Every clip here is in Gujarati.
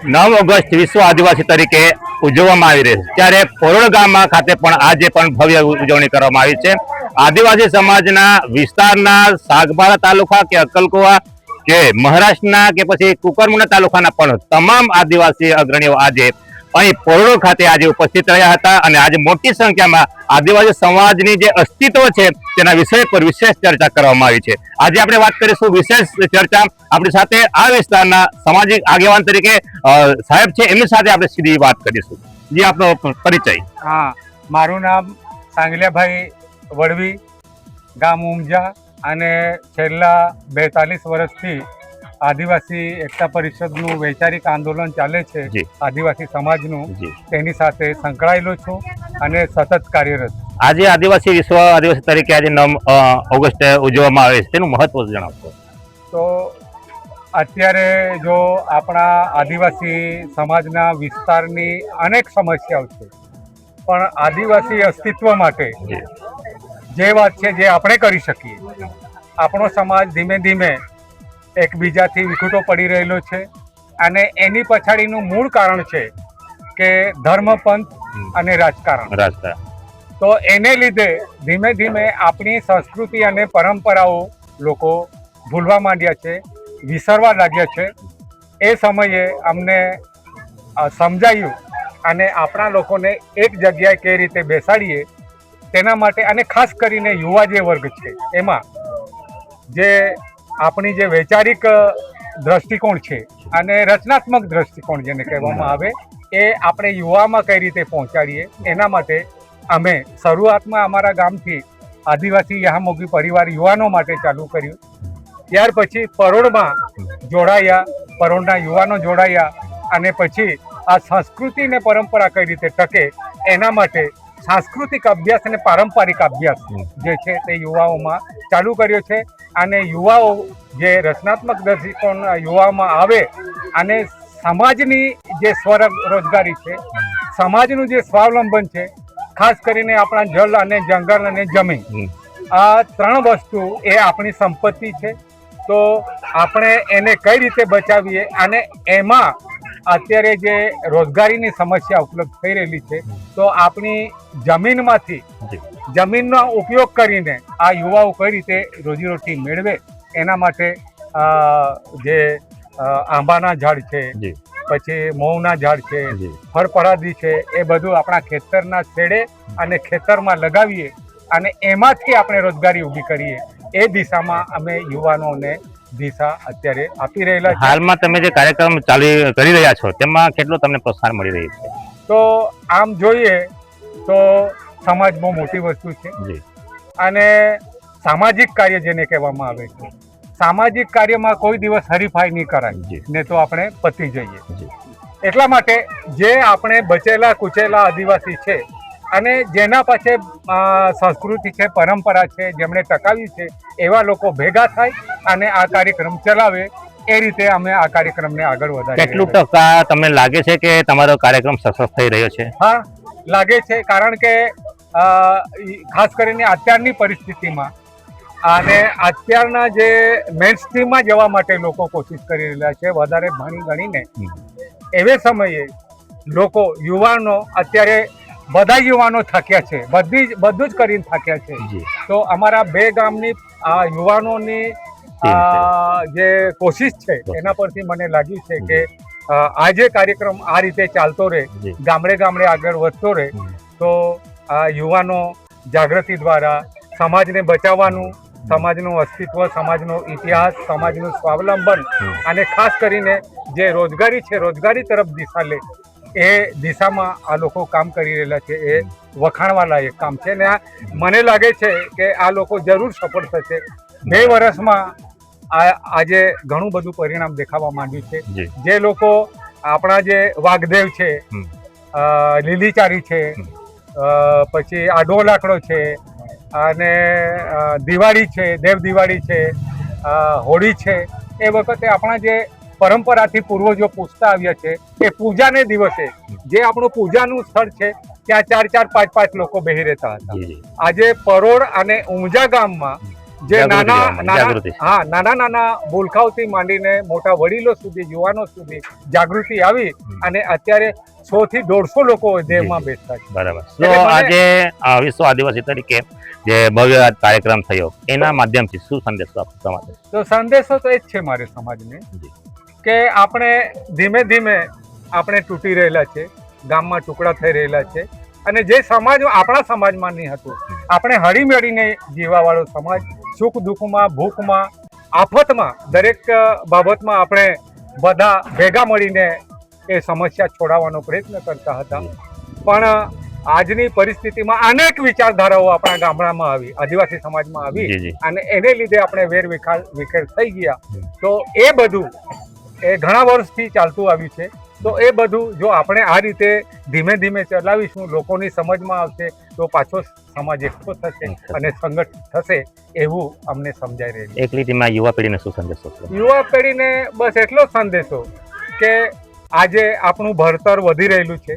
9 ઓગસ્ટ વિશ્વ આદિવાસી તરીકે ઉજવવામાં આવી રહી છે, ત્યારે પરોળ ગામ ખાતે પણ આજે પણ ભવ્ય ઉજવણી કરવામાં આવી છે। આદિવાસી સમાજના વિસ્તારના સાગબારા તાલુકા કે અક્કલકુવા કે મહારાષ્ટ્રના કે પછી કુકરમુંડા તાલુકાના પણ તમામ આદિવાસી અગ્રણીઓ આજે અહીં પરોળ ખાતે આજે ઉપસ્થિત રહ્યા હતા અને આજે મોટી સંખ્યામાં આદિવાસી સમાજની જે અસ્તિત્વ છે તેના વિષય પર વિશેષ ચર્ચા કરવામાં આવી છે। આજે આપણે વાત કરીશું વિશેષ ચર્ચા આપણી સાથે આ વિસ્તારના સામાજિક આગેવાન તરીકે સાહેબ છે, એમની સાથે આપણે સીધી વાત કરીશું। જી, આપનો પરિચય। હા, મારું નામ સાંગલિયાભાઈ વડવી, ગામ ઉમજા, અને છેલ્લા 42 વર્ષથી આદિવાસી એકતા પરિષદનું વૈચારિક આંદોલન ચાલે છે આદિવાસી સમાજનું, તેની સાથે સંકળાયેલો છું અને સતત કાર્યરત। આજે આદિવાસી વિશ્વ આદિવાસી તરીકે આજે 9 ઓગસ્ટે ઉજવવામાં આવે છે, તેનું મહત્વ જણાવશો? તો અત્યારે જો આપણા આદિવાસી સમાજના વિસ્તારની અનેક સમસ્યાઓ છે, પણ આદિવાસી અસ્તિત્વ માટે જે વાત છે જે આપણે કરી શકીએ, આપણો સમાજ ધીમે ધીમે એકબીજાથી વિખૂટો પડી રહેલો છે અને એની પછાડીનું મૂળ કારણ છે કે ધર્મ, પંથ અને રાજકારણ। તો એને લીધે ધીમે ધીમે આપણી સંસ્કૃતિ અને પરંપરાઓ લોકો ભૂલવા માંડ્યા છે, વિસરવા લાગ્યા છે। એ સમયે અમને સમજાયું અને આપણા લોકોને એક જગ્યાએ કઈ રીતે બેસાડીએ તેના માટે, અને ખાસ કરીને યુવા જે વર્ગ છે એમાં જે આપણી જે વૈચારિક દ્રષ્ટિકોણ છે અને રચનાત્મક દ્રષ્ટિકોણ જેને કહેવામાં આવે, એ આપણે યુવામાં કઈ રીતે પહોંચાડીએ એના માટે અમે શરૂઆતમાં અમારા ગામથી આદિવાસી યહામોગી પરિવાર યુવાનો માટે ચાલુ કર્યું। ત્યાર પછી પરોળમાં જોડાયા, પરોળના યુવાનો જોડાયા અને પછી આ સંસ્કૃતિ અને પરંપરા કઈ રીતે ટકે એના માટે સાંસ્કૃતિક અભ્યાસ અને પારંપરિક અભ્યાસ જે છે તે યુવાઓમાં ચાલુ કર્યો છે। અને યુવાઓ જે રચનાત્મક દ્રષ્ટિકોણ યુવાઓમાં આવે અને સમાજની જે સ્વરોજગારી છે, સમાજનું જે સ્વાવલંબન છે, ખાસ કરીને આપણા જળ અને જંગલ અને જમીન, આ 3 વસ્તુ એ આપણી સંપત્તિ છે। તો આપણે એને કઈ રીતે બચાવીએ, અને એમાં અત્યારે જે રોજગારીની સમસ્યા ઉપલબ્ધ થઈ રહેલી છે, તો આપણી જમીનમાંથી જમીનનો ઉપયોગ કરીને આ યુવાઓ કઈ રીતે રોજીરોટી મેળવે એના માટે જે આંબાના ઝાડ છે, પછી મૌના ઝાડ છે, ફળફળાદી છે, એ બધું આપણા ખેતરના છેડે અને ખેતરમાં લગાવીએ અને એમાંથી આપણે રોજગારી ઊભી કરીએ, એ દિશામાં અમે યુવાનોને દિશા અત્યારે આપી રહેલા છે। હાલમાં તમે જે કાર્યક્રમ કરી રહ્યા છો તેમાં કેટલું તમને પ્રોત્સાહન મળી રહ્યું છે? તો આમ જોઈએ તો સમાજ બહુ મોટી વસ્તુ છે અને સામાજિક કાર્ય જેને કહેવામાં આવે છે, સામાજિક કાર્યમાં કોઈ દિવસ હરીફાઈ નહીં કરાય ને તો આપણે પતી જઈએ। એટલા માટે જે આપણે બચેલા કુચેલા આદિવાસી છે અને જેના પાસે સંસ્કૃતિ છે, પરંપરા છે, જેમણે ટકાવી છે, એવા લોકો ભેગા થાય અને આ કાર્યક્રમ ચલાવે, એ રીતે અમે આ કાર્યક્રમને આગળ વધારીએ। કેટલું ટકા તમને લાગે છે કે તમારો કાર્યક્રમ સફળ થઈ રહ્યો છે? હા, લાગે છે, કારણ કે ખાસ કરીને અત્યારની પરિસ્થિતિમાં અને અત્યારના જે મેઇન સ્ટ્રીમમાં જવા માટે લોકો કોશિશ કરી રહ્યા છે, વધારે ભણી ગણીને, એવે સમયે લોકો યુવાનો અત્યારે બધા યુવાનો થાક્યા છે, બધું જ કરીને થાક્યા છે। તો અમારા 2 ગામની યુવાનોની જે કોશિશ છે એના પરથી મને લાગ્યું છે કે આ જે કાર્યક્રમ આ રીતે ચાલતો રહે, ગામડે ગામડે આગળ વધતો રહે, તો યુવાનો જાગૃતિ દ્વારા સમાજને બચાવવાનું, સમાજનું અસ્તિત્વ, સમાજનો ઇતિહાસ, સમાજનું સ્વાવલંબન અને ખાસ કરીને જે રોજગારી છે, રોજગારી તરફ દિશા લે, એ દિશામાં આ લોકો કામ કરી રહેલા છે। એ વખાણવા લાયક કામ છે ને મને લાગે છે કે આ લોકો જરૂર સફળ થશે। 2 વર્ષમાં આજે ઘણું બધું પરિણામ દેખાવા માંડ્યું છે। જે લોકો આપણા જે વાઘદેવ છે, લીલીચારી છે, પછી આડો લાકડો છે, અને દિવાળી છે, દેવ દિવાળી છે, હોળી છે, એ વખતે આપણા જે પરંપરાથી પૂર્વજો પૂજતા આવ્યા છે, એ પૂજાને દિવસે જે આપણું પૂજાનું સ્થળ છે ત્યાં 4-4, 5-5 લોકો બેહી રહેતા હતા। આજે પરોળ અને ઉમજા ગામમાં જે જાગૃતિ નાના જોવા મળે, જાગૃતિ. નાના નાના ભૂલકાઓથી માંડીને મોટા વડીલો સુધી યુવાનો સુધી જાગૃતિ આવી અને અત્યારે 100 થી 150 લોકો દેહમાં બેસતા છે. બરાબર. એટલે તો મને- આજે વિશ્વ આદિવાસી તરીકે જે ભવ્ય આ કાર્યક્રમ થયો એના માધ્યમથી શું સંદેશો આપવા માટે? તો સંદેશો તો એ જ છે મારે સમાજને જી. કે આપણે ધીમે ધીમે આપણે તૂટી રહેલા છે, ગામમાં ટુકડા થઈ રહેલા છે અને જે સમાજ આપણા સમાજમાં નહીં હતું, આપણે હળીમળીને જીવાવાળો સમાજ, સુખ દુઃખમાં, ભૂખમાં, આફતમાં દરેક બાબતમાં આપણે બધા ભેગા મળીને એ સમસ્યા છોડાવવાનો પ્રયત્ન કરતા હતા. પણ આજની પરિસ્થિતિમાં અનેક વિચારધારાઓ આપણા ગામડામાં આવી, આદિવાસી સમાજમાં આવી જી, જી. અને એને લીધે આપણે વેર વિખેર થઈ ગયા. તો એ બધું એ ઘણા વર્ષથી ચાલતું આવ્યું છે. તો એ બધું જો આપણે આ રીતે ધીમે ધીમે ચલાવીશું, લોકોની સમજમાં આવશે તો પાછો સમાજ એકઠો થશે અને સંગઠિત થશે એવું અમને સમજાઈ રહ્યું છે. એક લીટીમાં યુવા પેઢીને શું સંદેશો છે? યુવા પેઢીને બસ એટલો સંદેશો કે આજે આપણું ભણતર વધી રહેલું છે.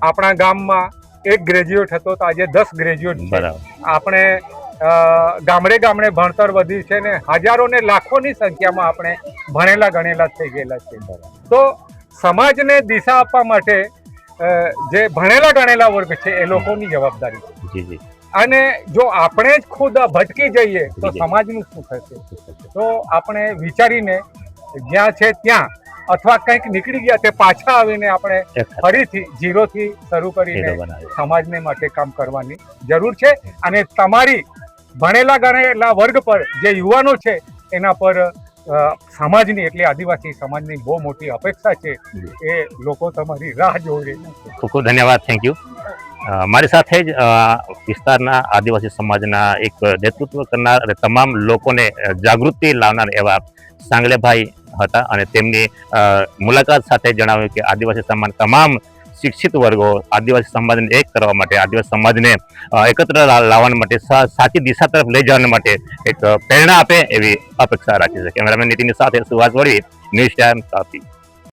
આપણા ગામમાં એક ગ્રેજ્યુએટ હતો તો આજે 10 ગ્રેજ્યુએટ છે. બરાબર. આપણે ગામડે ગામડે ભણતર વધ્યું છે ને હજારો ને લાખોની સંખ્યામાં આપણે ભણેલા ગણેલા થઈ ગયેલા છે. તો સમાજને દિશા આપવા માટે જે ભણેલા ગણેલા વર્ગ છે એ લોકોની જવાબદારી છે. જી, જી. અને જો આપણે જ ખુદ ભટકી જઈએ તો જી. સમાજનું શું થશે? તો આપણે વિચારીને જ્યાં છે ત્યાં અથવા કંઈક નીકળી ગયા તે પાછા આવીને આપણે એક સાથે ફરીથી ઝીરોથી શરૂ કરીને હીરો બનાવ્યો. સમાજને માટે કામ કરવાની જરૂર છે. અને તમારી ભણેલા ગણેલા વર્ગ પર જે યુવાનો છે એના પર સમાજની એટલે આદિવાસી સમાજની બહુ મોટી અપેક્ષા છે. એ લોકો તમારી રાહ જોઈ રહ્યા છે. ખૂબ ખૂબ ધન્યવાદ. Thank you. મારી સાથે જ વિસ્તારના આદિવાસી સમાજના એક નેતૃત્વ કરનાર અને તમામ લોકોને જાગૃતિ લાવનાર એવા સાંગલેભાઈ હતા અને તેમની મુલાકાત સાથે જણાવ્યું કે આદિવાસી સમાજ તમામ શિક્ષિત વર્ગો આદિવાસી સમાજને એક કરવા માટે, આદિવાસી સમાજને એકત્ર લાવવા માટે, સાચી દિશા તરફ લઈ જવા માટે એક પ્રેરણા આપે એવી અપેક્ષા રાખી છે. કેમેરામેન નીતિનની સાથે સુભાષ વડવી, ન્યૂઝ ટાઈમ તાપી.